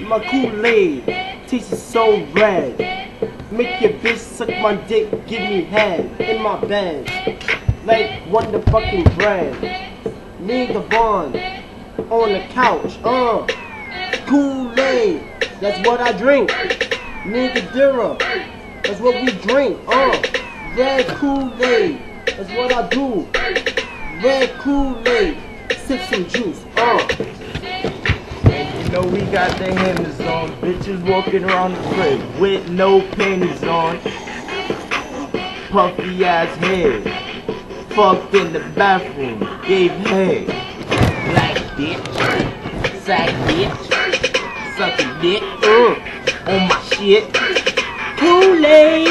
My Kool-Aid tastes so red. Make your bitch suck my dick, give me head in my bed. Like Wonder fucking bread. Me and the Bond on the couch. Kool-Aid, that's what I drink. Me and the Dira, that's what we drink. Red Kool-Aid, that's what I do. Red Kool-Aid, sip some juice. And you know we got the hands on. Bitches walking around the crib with no panties on. Puffy ass head. Fucked in the bathroom, gave head. Black bitch, sack bitch, suck a dick, on my shit. Kool-Aid,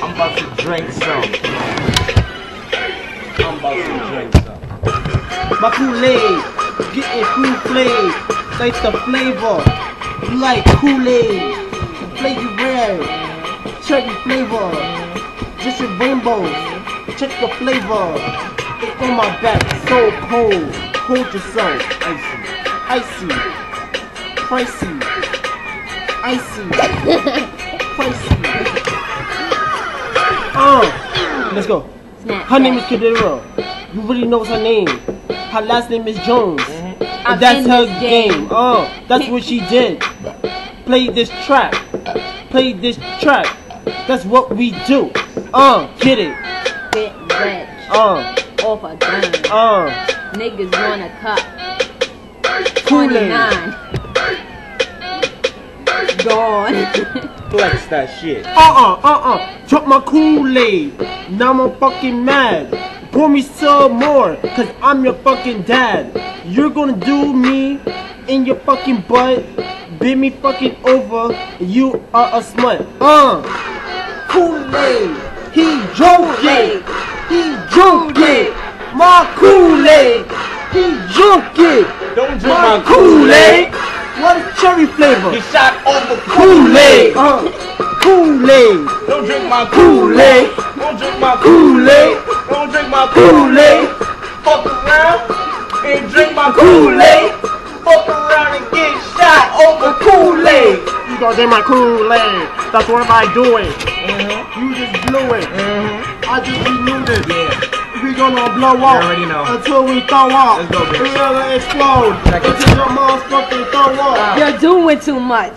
I'm about to drink some. My Kool-Aid, getting fruit flavored, like the flavor. You like Kool-Aid, the flavor red, cherry flavor, just your rainbows. Check the flavor. It's on my back, so cold. Hold yourself. Icy, icy, pricey, icy, pricey. Let's go. Her name is Kadira. You really know her name. Her last name is Jones. And that's her game. That's what she did. Play this track. Play this track. That's what we do. Get it. Get rich. Off a gun. Niggas wanna cut. 29. Gone. Flex that shit. Drop my Kool-Aid. Now I'm fucking mad. Pour me some more, cause I'm your fucking dad. You're gonna do me in your fucking butt. Bend me fucking over. You are a smut. Kool-Aid. He drunk it. He drunk it. My Kool-Aid. He drunk it. Don't drink my Kool-Aid. What is cherry flavor? He shot over Kool-Aid. Kool-Aid. Don't drink my Kool-Aid. Don't drink my Kool-Aid. Don't drink my Kool-Aid. Fuck around and drink my Kool-Aid. Fuck around and get shot over Kool-Aid. You gonna drink my Kool-Aid. That's what I'm doing. You just blew it. I just renewed it. Yeah. We gonna blow up. You already know. Until we throw up. Let's go, bitch. We're gonna explode. Until your motherfucking throw up. You're doing too much.